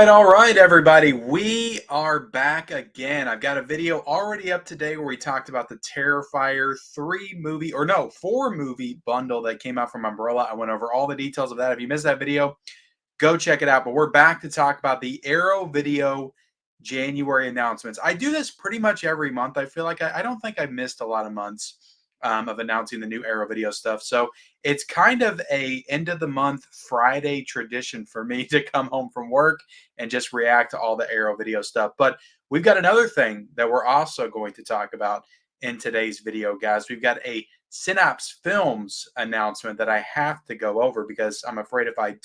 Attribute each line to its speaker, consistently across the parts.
Speaker 1: all right, everybody. We are back again. I've got a video already up today where we talked about the Terrifier 4 movie bundle that came out from Umbrella. I went over all the details of that. If you missed that video, go check it out. But we're back to talk about the Arrow Video January announcements. I do this pretty much every month. I feel like I don't think I've missed a lot of months of announcing the new Arrow Video stuff. So it's kind of a end of the month Friday tradition for me to come home from work and just react to all the Arrow Video stuff. But we've got another thing that we're also going to talk about in today's video, guys. We've got a Synapse Films announcement that I have to go over because I'm afraid if I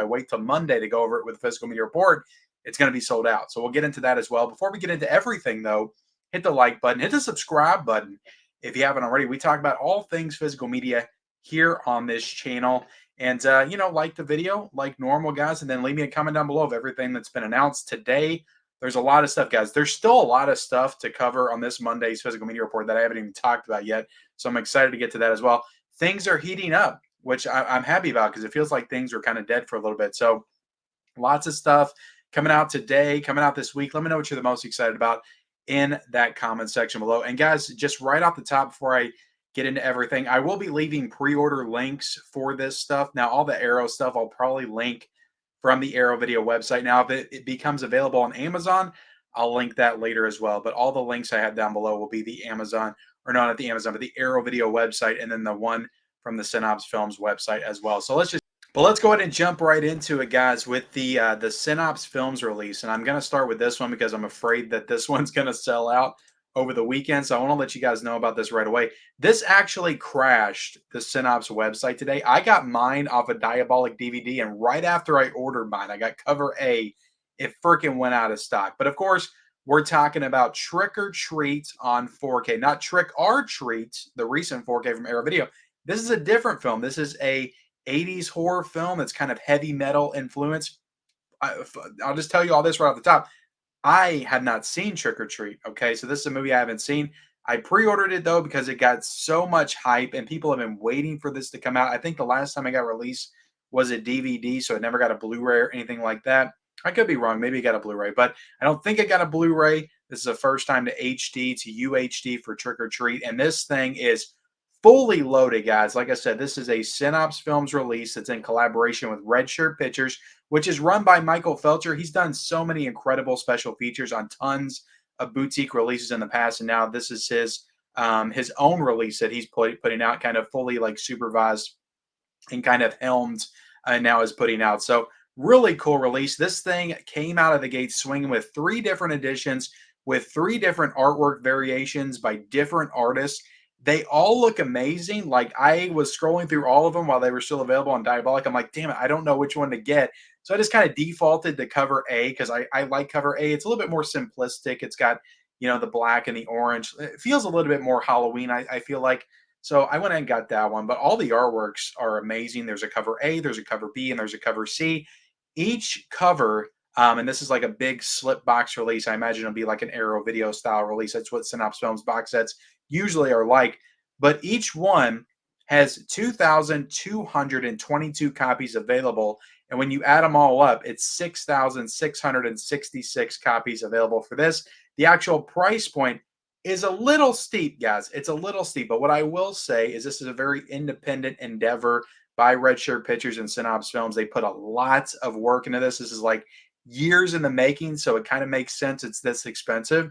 Speaker 1: wait till Monday to go over it with the physical media report, it's going to be sold out. So we'll get into that as well. Before we get into everything, though, hit the like button, hit the subscribe button if you haven't already. We talk about all things physical media here on this channel. And, like the video, like normal, guys, and then leave me a comment down below of everything that's been announced today. There's a lot of stuff, guys. There's still a lot of stuff to cover on this Monday's physical media report that I haven't even talked about yet. So I'm excited to get to that as well. Things are heating up, which I'm happy about because it feels like things were kind of dead for a little bit. So lots of stuff coming out today, coming out this week. Let me know what you're the most excited about in that comment section below. And guys, just right off the top, before I get into everything, I will be leaving pre-order links for this stuff. Now, all the Arrow stuff, I'll probably link from the Arrow Video website. Now, if it becomes available on Amazon, I'll link that later as well. But all the links I have down below will be the Amazon, or not at the Amazon, but the Arrow Video website, and then the one from the Synapse Films website as well. So let's go ahead and jump right into it, guys, with the Synapse Films release. And I'm going to start with this one because I'm afraid that this one's going to sell out over the weekend. So I want to let you guys know about this right away. This actually crashed the Synapse website today. I got mine off a Diabolic DVD, and right after I ordered mine, I got cover A. It freaking went out of stock. But of course, we're talking about Trick or Treat on 4K, not Trick or Treat, the recent 4K from Arrow Video. This is a different film. This is a 80s horror film. It's kind of heavy metal influence. I'll just tell you all this right off the top. I have not seen Trick or Treat. Okay, so this is a movie I haven't seen. I pre-ordered it though because it got so much hype and people have been waiting for this to come out. I think the last time it got released was a DVD, so it never got a Blu-ray or anything like that. I could be wrong. Maybe it got a Blu-ray, but I don't think it got a Blu-ray. This is the first time to HD to UHD for Trick or Treat, and this thing is fully loaded, guys. Like I said, this is a Synapse Films release that's in collaboration with Red Shirt Pictures, which is run by Michael Felcher. He's done so many incredible special features on tons of boutique releases in the past, and now this is his own release that he's putting out, kind of fully like supervised and kind of helmed, and now is putting out. So really cool release. This thing came out of the gate swinging with 3 different editions with 3 different artwork variations by different artists. They all look amazing. Like, I was scrolling through all of them while they were still available on Diabolic. I'm like, damn it, I don't know which one to get. So I just kind of defaulted to cover A because I like cover A. It's a little bit more simplistic. It's got, the black and the orange. It feels a little bit more Halloween, I feel like. So I went and got that one. But all the artworks are amazing. There's a cover A, there's a cover B, and there's a cover C. Each cover, and this is like a big slip box release. I imagine it'll be like an Arrow Video style release. That's what Synapse Films box sets usually are like. But each one has 2,222 copies available. And when you add them all up, it's 6,666 copies available for this. The actual price point is a little steep, guys. It's a little steep. But what I will say is this is a very independent endeavor by Red Shirt Pictures and Synapse Films. They put a lot of work into this. This is like years in the making, so it kind of makes sense it's this expensive.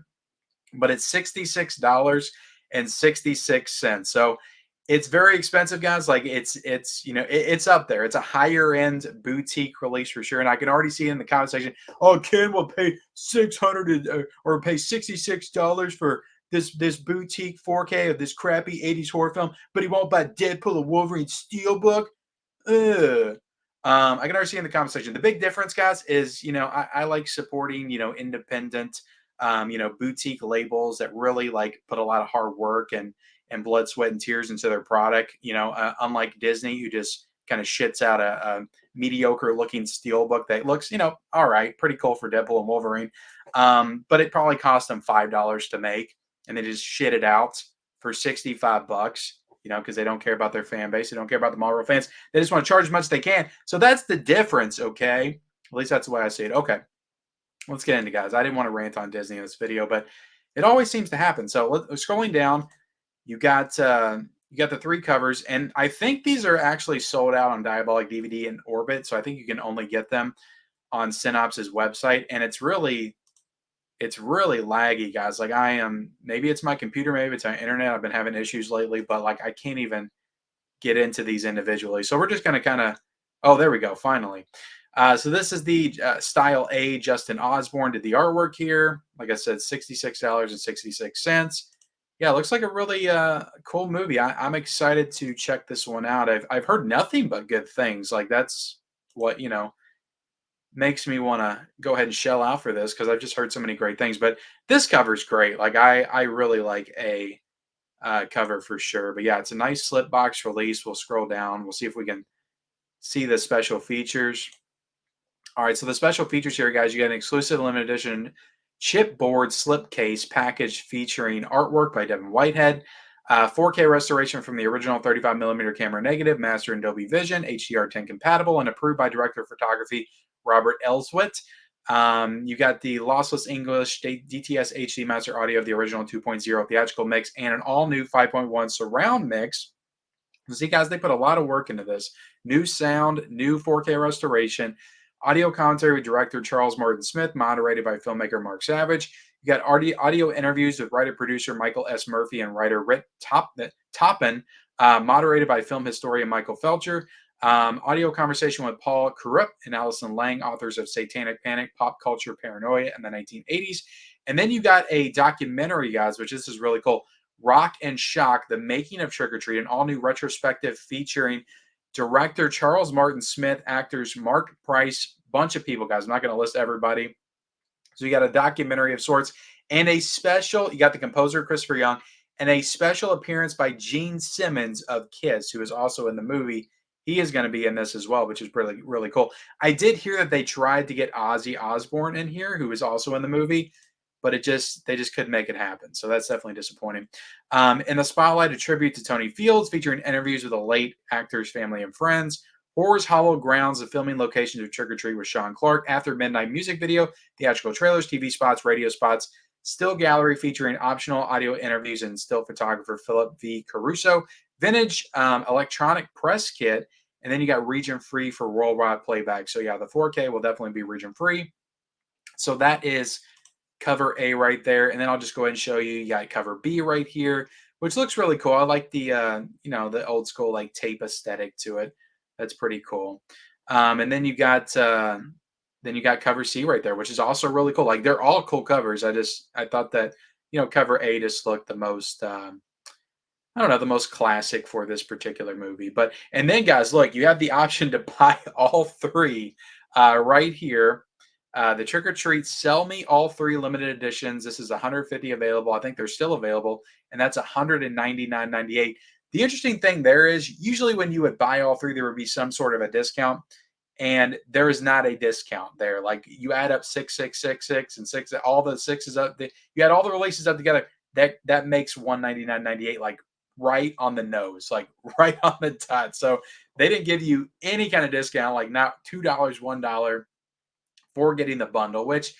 Speaker 1: But it's $66.66. So it's very expensive, guys. Like, it's up there. It's a higher end boutique release for sure. And I can already see in the comment section, oh, Ken will pay $600 or pay $66 for this boutique 4K of this crappy 80s horror film, but he won't buy Deadpool or Wolverine Steelbook. Ugh. I can already see in the comment section. The big difference, guys, is I like supporting independent boutique labels that really like put a lot of hard work and blood, sweat, and tears into their product. Unlike Disney, who just kind of shits out a mediocre looking steelbook that looks, all right, pretty cool for Deadpool and Wolverine. But it probably cost them $5 to make, and they just shit it out for $65. Because they don't care about their fan base. They don't care about the Marvel fans. They just want to charge as much as they can. So that's the difference, okay? At least that's the way I see it. Okay. let's get into, guys. I didn't want to rant on Disney in this video, but it always seems to happen. So scrolling down, you got the three covers, and I think these are actually sold out on Diabolic DVD and Orbit. So I think you can only get them on Synapse's website, and it's really laggy, guys. Like I am, maybe it's my computer, maybe it's my internet. I've been having issues lately, but like I can't even get into these individually. So we're just going to kind of, oh, there we go, finally. So this is the Style A. Justin Osborne did the artwork here. Like I said, $66.66. Yeah, it looks like a really cool movie. I'm excited to check this one out. I've heard nothing but good things. Like that's what makes me want to go ahead and shell out for this because I've just heard so many great things. But this cover's great. Like I really like a cover for sure. But yeah, it's a nice slip box release. We'll scroll down. We'll see if we can see the special features. All right, so the special features here, guys, you get an exclusive limited edition chipboard slipcase package featuring artwork by Devin Whitehead, 4K restoration from the original 35mm camera negative, master in Dolby Vision, HDR10 compatible, and approved by director of photography Robert Elswit. You got the lossless English DTS HD master audio of the original 2.0 theatrical mix and an all-new 5.1 surround mix. See, guys, they put a lot of work into this. New sound, new 4K restoration, audio commentary with director Charles Martin Smith, moderated by filmmaker Mark Savage. You got audio interviews with writer-producer Michael S. Murphy and writer Rick Toppin, moderated by film historian Michael Felcher. Audio conversation with Paul Kurup and Allison Lang, authors of Satanic Panic, Pop Culture Paranoia in the 1980s. And then you got a documentary, guys, which this is really cool. Rock and Shock, The Making of Trick or Treat, an all-new retrospective featuring director Charles Martin Smith, actors Mark Price, bunch of people, guys. I'm not going to list everybody. So you got a documentary of sorts and a special, you got the composer Christopher Young and a special appearance by Gene Simmons of Kiss, who is also in the movie. He is going to be in this as well, which is really, really cool. I did hear that they tried to get Ozzy Osbourne in here, who is also in the movie, but they just couldn't make it happen. So that's definitely disappointing. In the spotlight, a tribute to Tony Fields, featuring interviews with the late actor's family and friends. Horror's Hollow Grounds, the filming locations of Trick or Treat with Sean Clark. After Midnight music video, theatrical trailers, TV spots, radio spots. Still gallery featuring optional audio interviews and still photographer Philip V. Caruso. Vintage electronic press kit. And then you got region free for worldwide playback. So yeah, the 4K will definitely be region free. So that is cover A right there. And then I'll just go ahead and show you. You got cover B right here, which looks really cool. I like the, the old school like tape aesthetic to it. That's pretty cool. And then you got cover C right there, which is also really cool. Like they're all cool covers. I thought that, cover A just looked the most, I don't know, the most classic for this particular movie. But, and then guys, look, you have the option to buy all three right here. The Trick or Treat Sell Me All Three limited editions. This is 150 available. I think they're still available, and that's 199.98. The interesting thing there is usually when you would buy all three, there would be some sort of a discount, and there is not a discount there. Like you add up 6,666 and six, all the sixes up. You add all the releases up together. That makes 199.98 like right on the nose, like right on the dot. So they didn't give you any kind of discount, like not $2, $1 for getting the bundle, which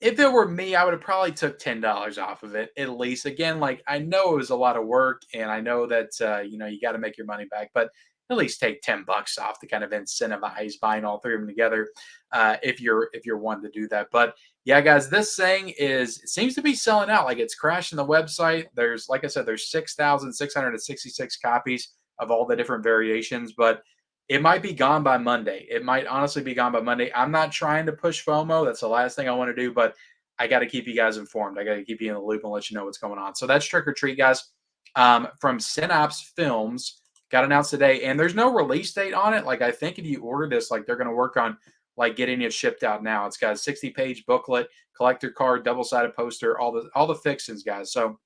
Speaker 1: if it were me, I would have probably took $10 off of it at least. Again, like I know it was a lot of work and I know that, you got to make your money back, but at least take $10 off to kind of incentivize buying all three of them together. If you're one to do that. But yeah, guys, this thing it seems to be selling out. Like it's crashing the website. There's, like I said, there's 6,666 copies of all the different variations, but it might be gone by Monday. It might honestly be gone by Monday. I'm not trying to push FOMO. That's the last thing I want to do, but I got to keep you guys informed. I got to keep you in the loop and let you know what's going on. So that's Trick or Treat, guys, from Synapse Films. Got announced today, and there's no release date on it. Like I think if you order this, like they're going to work on like getting it shipped out now. It's got a 60-page booklet, collector card, double-sided poster, all the fixings, guys. So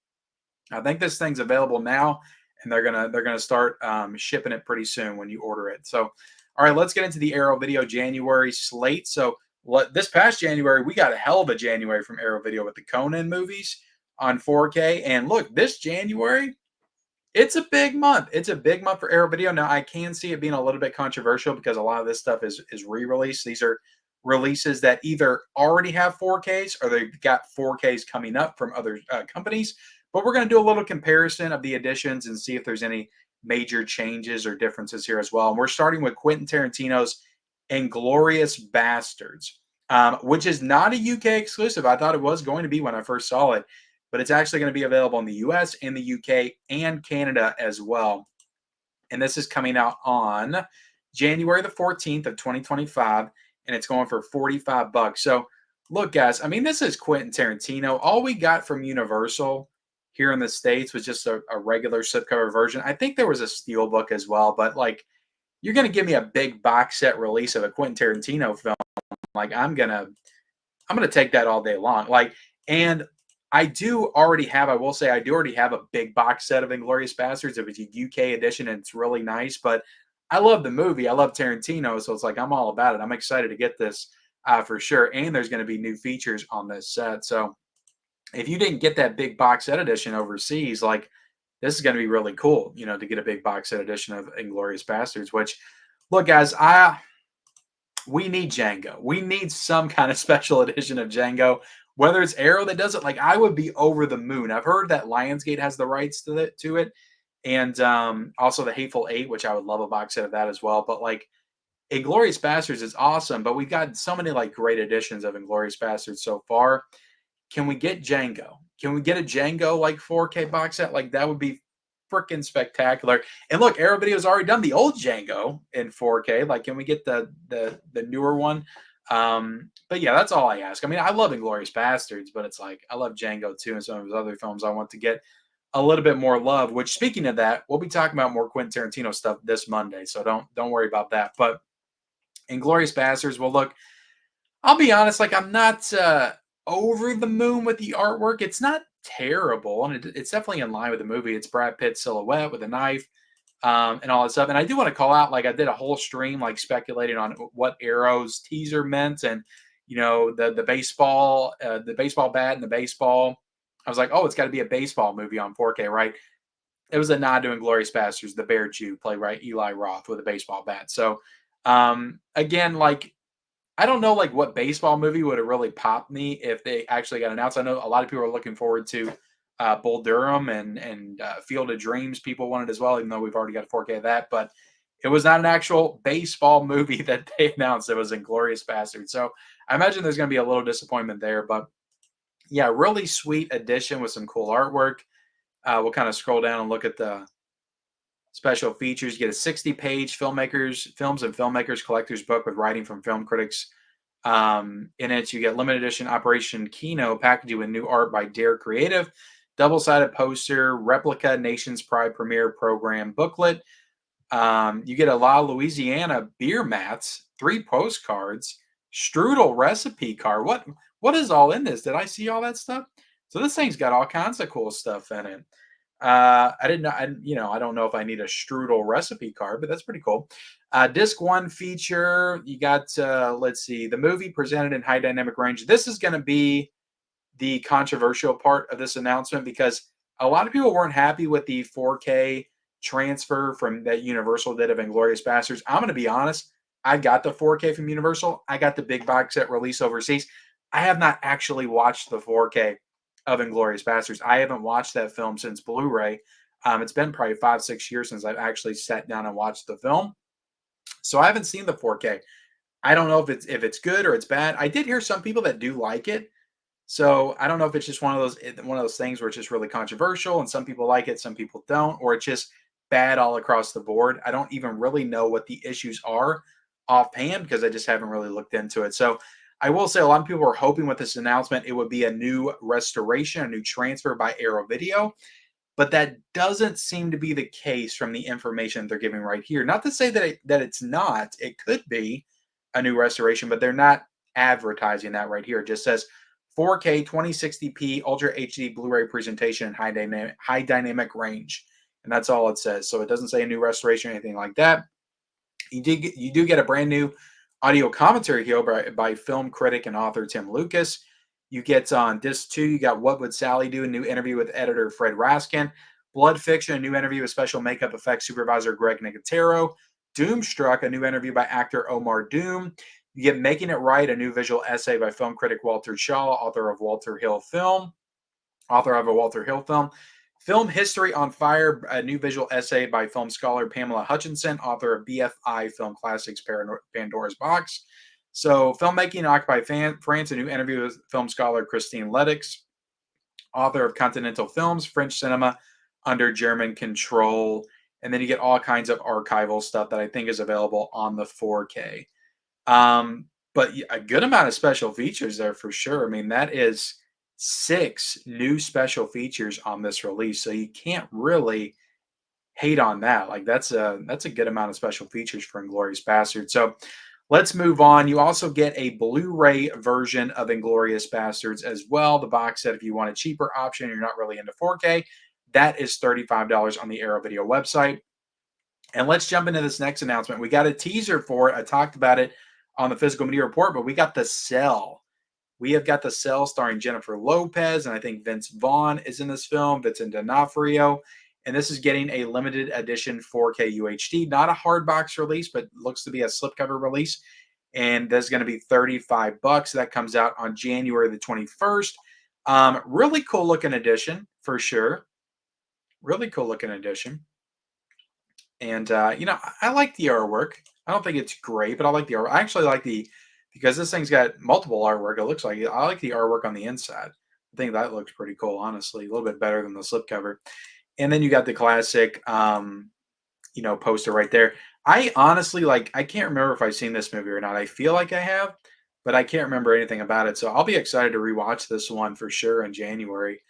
Speaker 1: I think this thing's available now, and they're gonna start shipping it pretty soon when you order it. So, all right, let's get into the Arrow Video January slate. So, this past January, we got a hell of a January from Arrow Video with the Conan movies on 4K. And look, this January, it's a big month. It's a big month for Arrow Video. Now, I can see it being a little bit controversial because a lot of this stuff is re-release. These are releases that either already have 4Ks or they've got 4Ks coming up from other companies. But we're going to do a little comparison of the editions and see if there's any major changes or differences here as well. And we're starting with Quentin Tarantino's Inglorious Bastards, which is not a UK exclusive. I thought it was going to be when I first saw it, but it's actually going to be available in the US and the UK and Canada as well. And this is coming out on January the 14th of 2025, and it's going for 45 bucks. So, look, guys, I mean, this is Quentin Tarantino. All we got from Universal here in the States was just a regular slipcover version. I think there was a steelbook as well, but like, you're going to give me a big box set release of a Quentin Tarantino film. Like, I'm gonna take that all day long. Like, and I do already have, I will say, I do already have a big box set of Inglorious Bastards. It was a UK edition, and it's really nice. But I love the movie. I love Tarantino, so it's like I'm all about it. I'm excited to get this for sure. And there's going to be new features on this set. So if you didn't get that big box set edition overseas, like this is going to be really cool. You know, to get a big box set edition of Inglorious Bastards. Which, look, guys, we need Django. We need some kind of special edition of Django. Whether it's Arrow that does it, like I would be over the moon. I've heard that Lionsgate has the rights to it, and also the Hateful Eight, which I would love a box set of that as well. But like Inglorious Bastards is awesome, but we've got so many like great editions of Inglorious Bastards so far. Can we get Django? Can we get a Django like 4K box set? Like that would be freaking spectacular. And look, Arrow Video's already done the old Django in 4K. Like, can we get the newer one? But yeah, that's all I ask. I mean, I love Inglorious Bastards, but it's like I love Django too, and some of his other films I want to get a little bit more love. Which, speaking of that, we'll be talking about more Quentin Tarantino stuff this Monday, so don't worry about that. But Inglorious Bastards, well, look, I'll be honest, like I'm not over the moon with the artwork. It's not terrible, and it's definitely in line with the movie. It's Brad Pitt's silhouette with a knife and all that stuff. And I do want to call out, like I did a whole stream like speculating on what Arrow's teaser meant, and you know the baseball bat and the baseball. I was like, oh, it's got to be a baseball movie on 4K, right? It was a nod to Inglorious Bastards, the Bear Jew, played by Eli Roth with a baseball bat. So again, like I don't know like what baseball movie would have really popped me if they actually got announced. I know a lot of people are looking forward to Bull Durham and Field of Dreams. People wanted as well, even though we've already got a 4K of that. But it was not an actual baseball movie that they announced. It was Inglorious Bastard. So I imagine there's going to be a little disappointment there. But yeah, really sweet addition with some cool artwork. We'll kind of scroll down and look at the special features. You get a 60-page films and filmmakers collector's book with writing from film critics. In it, you get limited edition Operation Kino packaged with new art by Dare Creative, double-sided poster, replica Nation's Pride premiere program booklet. You get a La Louisiana beer mats, 3 postcards, strudel recipe card. What is all in this? Did I see all that stuff? So this thing's got all kinds of cool stuff in it. I didn't know. I don't know if I need a strudel recipe card, but that's pretty cool. Disc 1 feature. You got. Let's see. The movie presented in high dynamic range. This is going to be the controversial part of this announcement because a lot of people weren't happy with the 4K transfer from that Universal did of Inglorious Bastards. I'm going to be honest. I got the 4K from Universal. I got the big box set release overseas. I have not actually watched the 4K of Inglorious Bastards. I haven't watched that film since Blu-ray. It's been probably 5-6 years since I've actually sat down and watched the film. So I haven't seen the 4K. I don't know if it's good or it's bad. I did hear some people that do like it. So I don't know if it's just one of those things where it's just really controversial and some people like it, some people don't, or it's just bad all across the board. I don't even really know what the issues are offhand because I just haven't really looked into it. So I will say a lot of people were hoping with this announcement it would be a new restoration, a new transfer by Arrow Video, but that doesn't seem to be the case from the information they're giving right here. Not to say that it's not. It could be a new restoration, but they're not advertising that right here. It just says 4K 2060p Ultra HD Blu-ray presentation in high dynamic range, and that's all it says. So it doesn't say a new restoration or anything like that. You do get a brand new audio commentary here by film critic and author Tim Lucas. You get on disc 2, you got What Would Sally Do? A new interview with editor Fred Raskin. Blood Fiction, a new interview with special makeup effects supervisor Greg Nicotero. Doomstruck, a new interview by actor Omar Doom. You get Making It Right, a new visual essay by film critic Walter Shaw, author of a Walter Hill film. Film History on Fire, a new visual essay by film scholar Pamela Hutchinson, author of BFI Film Classics Pandora's Box. So, Filmmaking in Occupied France, a new interview with film scholar Christine Leddix, author of Continental Films, French Cinema Under German Control. And then you get all kinds of archival stuff that I think is available on the 4K. But a good amount of special features there for sure. I mean, that is 6 new special features on this release, so you can't really hate on that. Like that's a good amount of special features for Inglorious Bastard. So let's move on. You also get a Blu-ray version of Inglorious Bastards as well. The box set, if you want a cheaper option, you're not really into 4K, that is $35 on the Arrow Video website. And let's jump into this next announcement. We got a teaser for it. I talked about it on the Physical Media Report, but we got The Cell. We have got The Cell starring Jennifer Lopez, and I think Vince Vaughn is in this film, Vincent D'Onofrio. And this is getting a limited edition 4K UHD, not a hard box release, but looks to be a slipcover release. And that's going to be $35. That comes out on January the 21st. Really cool looking edition for sure. Really cool looking edition. And I like the artwork. I don't think it's great, but I like the art. I actually like because this thing's got multiple artwork. It looks like I like the artwork on the inside. I think that looks pretty cool, honestly. A little bit better than the slipcover. And then you got the classic, poster right there. I honestly I can't remember if I've seen this movie or not. I feel like I have, but I can't remember anything about it. So I'll be excited to rewatch this one for sure in January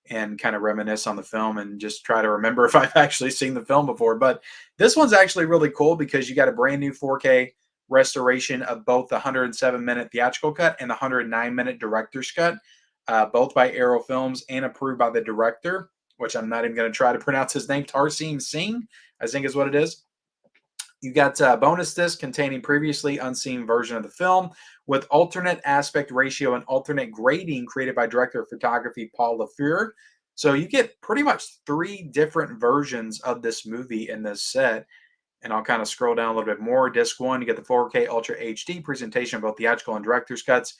Speaker 1: and kind of reminisce on the film and just try to remember if I've actually seen the film before. But this one's actually really cool because you got a brand new 4K restoration of both the 107-minute theatrical cut and the 109-minute director's cut, both by Arrow Films and approved by the director, which I'm not even going to try to pronounce his name, Tarsim Singh, I think is what it is. You got a bonus disc containing previously unseen version of the film with alternate aspect ratio and alternate grading created by director of photography Paul LaFleur. So you get pretty much 3 different versions of this movie in this set. And I'll kind of scroll down a little bit more. Disc 1, you get the 4K Ultra HD presentation of both theatrical and director's cuts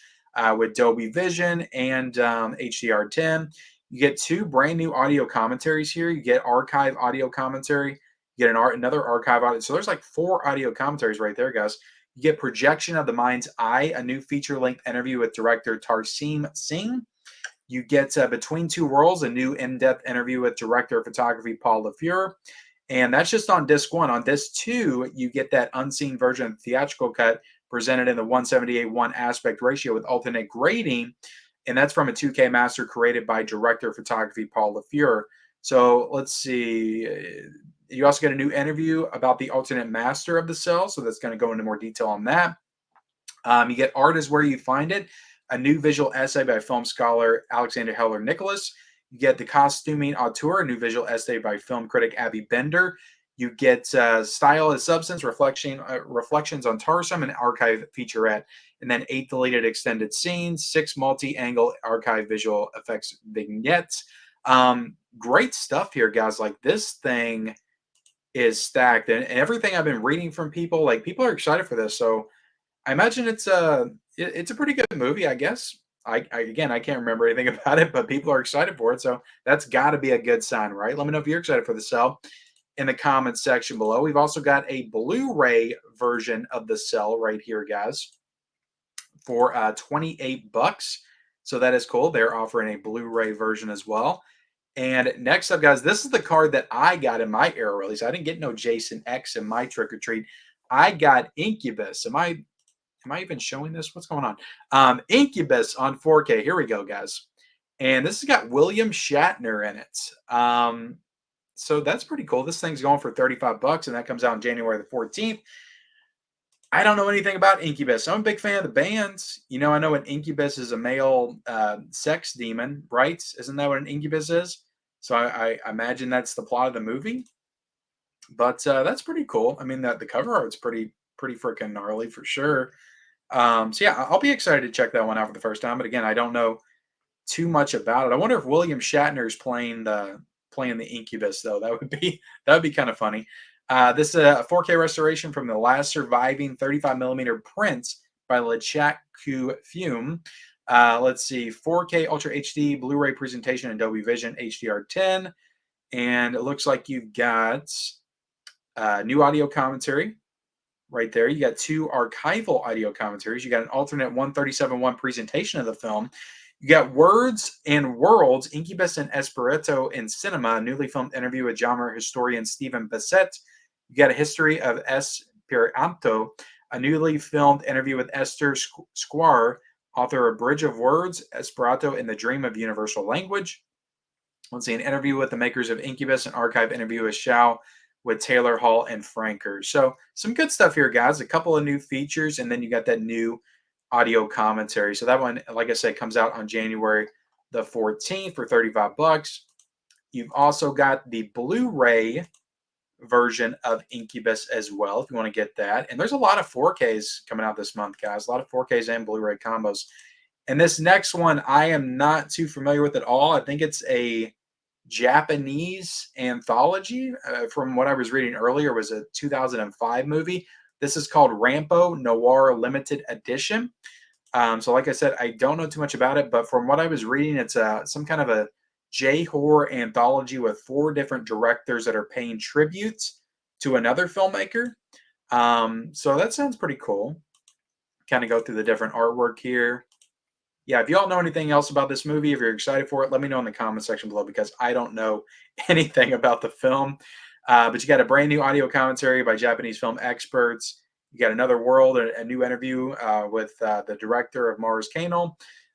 Speaker 1: with Dolby Vision and HDR10. You get 2 brand new audio commentaries here. You get archive audio commentary. You get another archive audio. So there's like 4 audio commentaries right there, guys. You get Projection of the Mind's Eye, a new feature-length interview with director Tarsim Singh. You get Between Two Worlds, a new in-depth interview with director of photography Paul LaFleur. And that's just on disc 1. On disc 2, you get that unseen version of the theatrical cut presented in the 178:1 aspect ratio with alternate grading. And that's from a 2K master created by director of photography Paul LaFleur. So let's see. You also get a new interview about the alternate master of The Cell. So that's going to go into more detail on that. You get Art is Where You Find It, a new visual essay by film scholar Alexander Heller Nicholas. You get The Costuming Auteur, a new visual essay by film critic Abby Bender. You get Style as Substance, Reflections on Tarsum, an archive featurette. And then 8 deleted extended scenes, 6 multi-angle archive visual effects vignettes. Great stuff here, guys. Like, this thing is stacked. And everything I've been reading from people, like, people are excited for this. So I imagine it's a pretty good movie, I guess. Again, I can't remember anything about it, but people are excited for it, so that's got to be a good sign, right? Let me know if you're excited for The Cell in the comments section below. We've also got a Blu-ray version of The Cell right here, guys, for $28. So that is cool. They're offering a Blu-ray version as well. And next up, guys, this is the card that I got in my Arrow release. I didn't get no Jason X in my trick or treat. I got Incubus. Am I even showing this? What's going on? Incubus on 4K. Here we go, guys. And this has got William Shatner in it. So that's pretty cool. This thing's going for $35, and that comes out on January the 14th. I don't know anything about Incubus. I'm a big fan of the bands. I know an Incubus is a male sex demon, right? Isn't that what an Incubus is? So I imagine that's the plot of the movie. But that's pretty cool. I mean, the cover art's pretty freaking gnarly for sure. So yeah, I'll be excited to check that one out for the first time. But again, I don't know too much about it. I wonder if William Shatner is playing the Incubus though. That would be kind of funny. This is a 4K restoration from the last surviving 35mm prints by LeChacQ Fume. Let's see, 4K Ultra HD Blu-ray presentation in Dolby Vision HDR10. And it looks like you've got new audio commentary right there. You got two archival audio commentaries. You got an alternate 137.1 presentation of the film. You got Words and Worlds, Incubus and Esperanto in Cinema, a newly filmed interview with genre historian Stephen Bassett. You got a history of Esperanto, a newly filmed interview with Esther Squire, author of Bridge of Words, Esperanto in the Dream of Universal Language. Let's see, an interview with the makers of Incubus, an archive interview with Shao, with Taylor Hall and Franker. So some good stuff here, guys. A couple of new features, and then you got that new audio commentary. So that one, like I said, comes out on January the 14th for 35 bucks. You've also got the Blu-ray version of Incubus as well, if you want to get that. And there's a lot of 4Ks coming out this month, guys. A lot of 4Ks and Blu-ray combos. And this next one, I am not too familiar with at all. I think it's a Japanese anthology. From what I was reading earlier, was a 2005 movie. This is called Rampo Noir Limited Edition. So like I said, I don't know too much about it, but from what I was reading, it's some kind of a J-horror anthology with 4 different directors that are paying tributes to another filmmaker. So that sounds pretty cool. Kind of go through the different artwork here. Yeah, if y'all know anything else about this movie, if you're excited for it, let me know in the comment section below, because I don't know anything about the film. But you got a brand new audio commentary by Japanese film experts. You got Another World, a new interview with the director of Mars Kanal.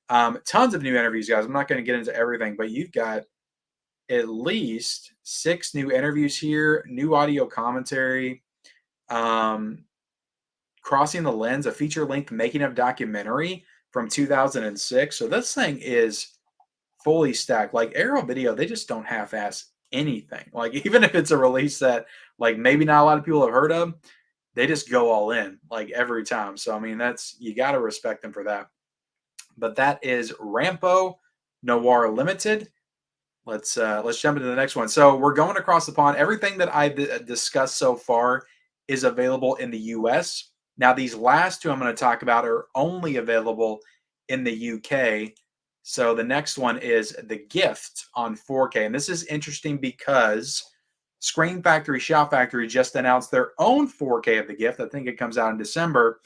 Speaker 1: Tons of new interviews, guys. I'm not going to get into everything, but you've got at least 6 new interviews here, new audio commentary. Crossing the Lens, a feature-length making-of documentary from 2006. So this thing is fully stacked. Like Arrow Video, they just don't half-ass anything. Like even if it's a release that like maybe not a lot of people have heard of, they just go all in like every time. So I mean, that's, you got to respect them for that. But that is Rampo Noir Limited. Let's jump into the next one. So we're going across the pond. Everything that I discussed so far is available in the US. Now, these last 2 I'm going to talk about are only available in the UK. So the next one is The Gift on 4K. And this is interesting because Screen Factory, Shout Factory just announced their own 4K of The Gift. I think it comes out in December.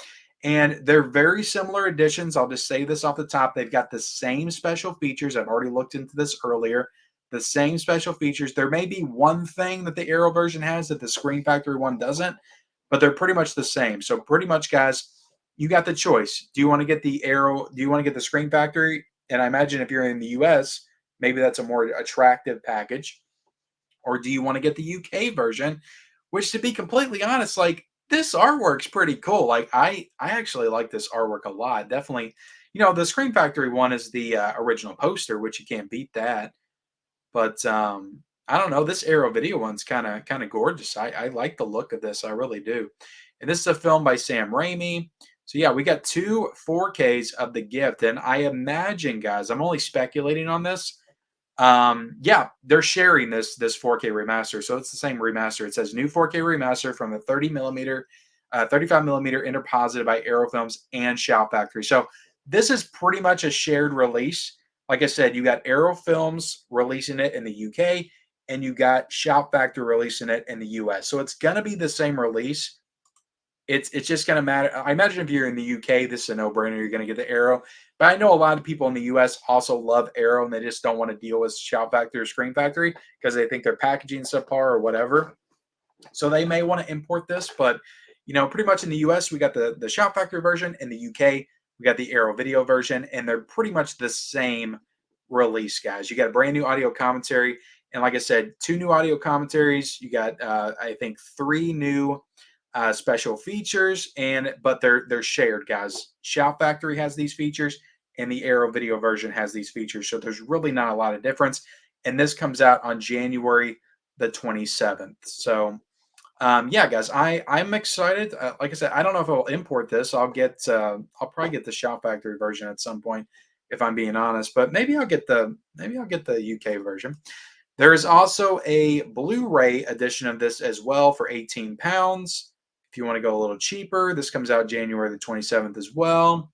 Speaker 1: And they're very similar editions. I'll just say this off the top. They've got the same special features. I've already looked into this earlier. The same special features. There may be one thing that the Arrow version has that the Screen Factory one doesn't, but they're pretty much the same. So pretty much, guys, you got the choice. Do you want to get the Arrow? Do you want to get the Screen Factory? And I imagine if you're in the US, maybe that's a more attractive package. Or do you want to get the UK version? Which, to be completely honest, like, this artwork's pretty cool. Like I actually like this artwork a lot. Definitely, the Screen Factory one is the original poster, which you can't beat that. But I don't know. This Arrow Video one's kind of gorgeous. I like the look of this. I really do. And this is a film by Sam Raimi. So yeah, we got 2 4Ks of The Gift, and I imagine, guys, I'm only speculating on this. Yeah, they're sharing this 4K remaster, so it's the same remaster. It says new 4K remaster from the 35 millimeter interposited by Arrow Films and Shout Factory. So this is pretty much a shared release. Like I said, you got Arrow Films releasing it in the UK, and you got Shout Factory releasing it in the US. So it's gonna be the same release. It's just gonna matter. I imagine if you're in the UK, this is a no-brainer. You're gonna get the Arrow. But I know a lot of people in the US also love Arrow, and they just don't want to deal with Shout Factory or Screen Factory because they think their packaging subpar or whatever. So they may want to import this, but pretty much in the US, we got the Shout Factory version. In the UK, we got the Arrow Video version, and they're pretty much the same release, guys. You got a brand new audio commentary, and like I said, 2 new audio commentaries. You got I think 3 new special features, but they're shared, guys. Shout Factory has these features, and the Arrow Video version has these features. So there's really not a lot of difference. And this comes out on January the 27th. So yeah, guys, I'm excited. Like I said, I don't know if I'll import this. I'll probably get the Shout Factory version at some point, if I'm being honest. But maybe I'll get the UK version. There is also a Blu-ray edition of this as well for £18. If If you want to go a little cheaper, this comes out January the 27th as well.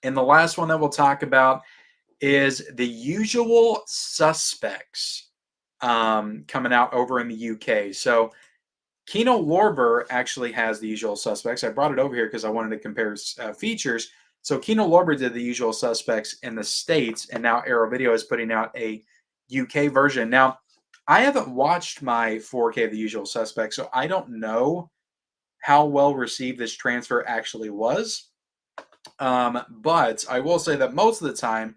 Speaker 1: And the last one that we'll talk about is The Usual Suspects, coming out over in the UK. So Kino Lorber actually has The Usual Suspects. I brought it over here because I wanted to compare features. So Kino Lorber did The Usual Suspects in the States, and now Arrow Video is putting out a UK version. Now, I haven't watched my 4K of The Usual Suspects, so I don't know how well received this transfer actually was. But I will say that most of the time,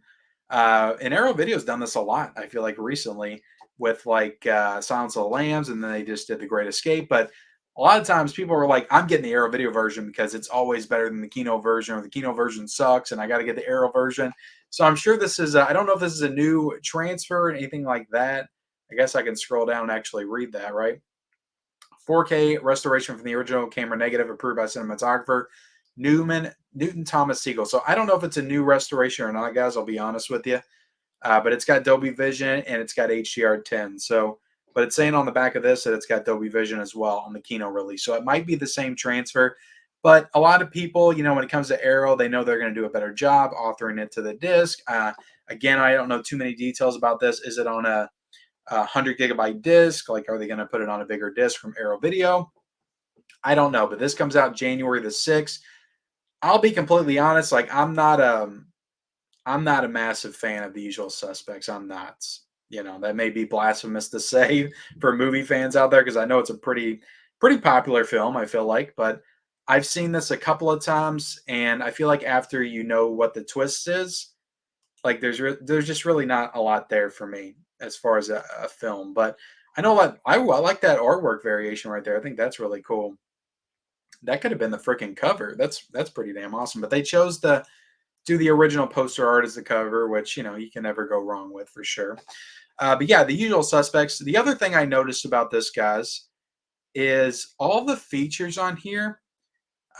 Speaker 1: and Arrow Video's done this a lot, I feel like recently, with like Silence of the Lambs, and then they just did The Great Escape. But a lot of times people were like, I'm getting the Arrow Video version because it's always better than the Kino version, or the Kino version sucks, and I got to get the Arrow version. So I'm sure this is, I don't know if this is a new transfer or anything like that. I guess I can scroll down and actually read that, right? 4K restoration from the original camera negative approved by cinematographer Newton Thomas Siegel. So I don't know if it's a new restoration or not, guys. I'll be honest with you. But it's got Dolby Vision and it's got HDR10. So, but it's saying on the back of this that it's got Dolby Vision as well on the Kino release. So it might be the same transfer. But a lot of people, you know, when it comes to Arrow, they know they're going to do a better job authoring it to the disc. Again, I don't know too many details about this. Is it on a 100 gigabyte disc? Like, are they going to put it on a bigger disc from Arrow Video? I don't know. But this comes out January the 6th. I'll be completely honest. Like, I'm not a massive fan of The Usual Suspects. I'm not. You know, that may be blasphemous to say for movie fans out there, because I know it's a pretty popular film, I feel like, but I've seen this a couple of times, and I feel like after you know what the twist is, like there's just really not a lot there for me as far as a film. But I know I like that artwork variation right there. I think that's really cool. That could have been the freaking cover. That's pretty damn awesome. But they chose to do the original poster art as the cover, which, you know, you can never go wrong with for sure. But yeah, The Usual Suspects. The other thing I noticed about this, guys, is all the features on here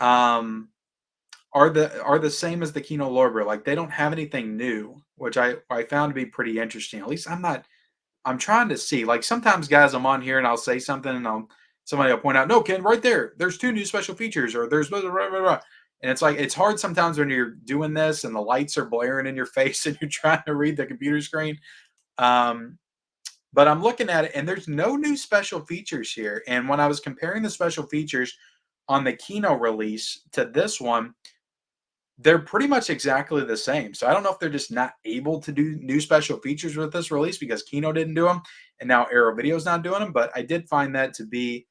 Speaker 1: um, are the same as the Kino Lorber. Like, they don't have anything new, which I found to be pretty interesting. At least I'm trying to see. Like, sometimes, guys, I'm on here and I'll say something and somebody will point out, no, Ken, right there, there's 2 new special features, or there's blah, blah, blah, blah. And it's like, it's hard sometimes when you're doing this and the lights are blaring in your face and you're trying to read the computer screen. Um, but I'm looking at it and there's no new special features here. And when I was comparing the special features on the Kino release to this one, they're pretty much exactly the same. So I don't know if they're just not able to do new special features with this release because Kino didn't do them and now Arrow Video's not doing them. But I did find that to be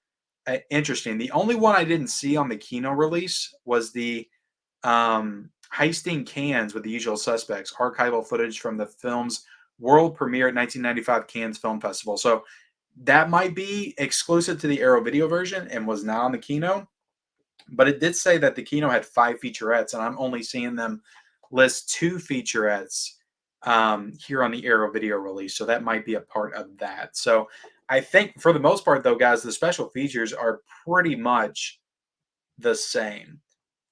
Speaker 1: interesting. The only one I didn't see on the Kino release was the heisting cans with The Usual Suspects, archival footage from the film's world premiere at 1995 Cannes Film Festival. So that might be exclusive to the Arrow Video version and was not on the Kino. But it did say that the Kino had 5 featurettes, and I'm only seeing them list 2 featurettes here on the Arrow Video release. So that might be a part of that. So I think for the most part, though, guys, the special features are pretty much the same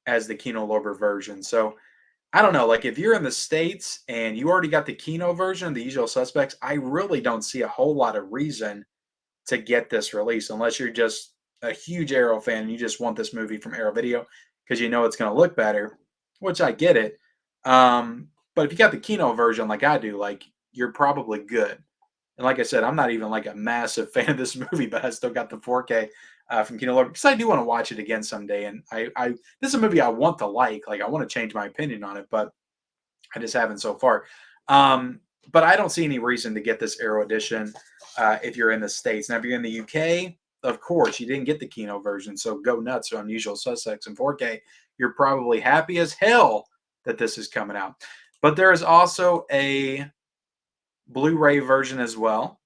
Speaker 1: as the Kino Lorber version. So I don't know. Like, if you're in the States and you already got the Kino version, The Usual Suspects, I really don't see a whole lot of reason to get this release unless you're just a huge Arrow fan and you just want this movie from Arrow Video because you know it's going to look better, which I get it. But if you got the Kino version like I do, like, you're probably good. And like I said, I'm not even like a massive fan of this movie, but I still got the 4K from Kino Lorber because I do want to watch it again someday. And this is a movie I want to like. Like, I want to change my opinion on it, but I just haven't so far. But I don't see any reason to get this Arrow edition if you're in the States. Now, if you're in the UK, of course, you didn't get the Kino version, so go nuts on Usual Suspects in 4K. You're probably happy as hell that this is coming out. But there is also a Blu-ray version as well.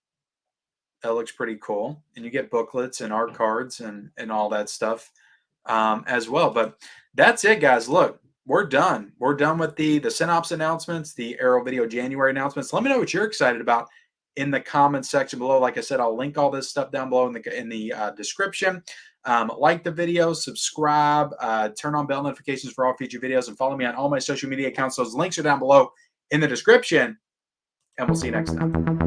Speaker 1: That looks pretty cool. And you get booklets and art cards and all that stuff as well. But that's it, guys. Look, we're done. We're done with the Synapse announcements, the Arrow Video January announcements. Let me know what you're excited about in the comments section below. Like I said, I'll link all this stuff down below in the description. Like the video, subscribe, turn on bell notifications for all future videos, and follow me on all my social media accounts. Those links are down below in the description, and we'll see you next time.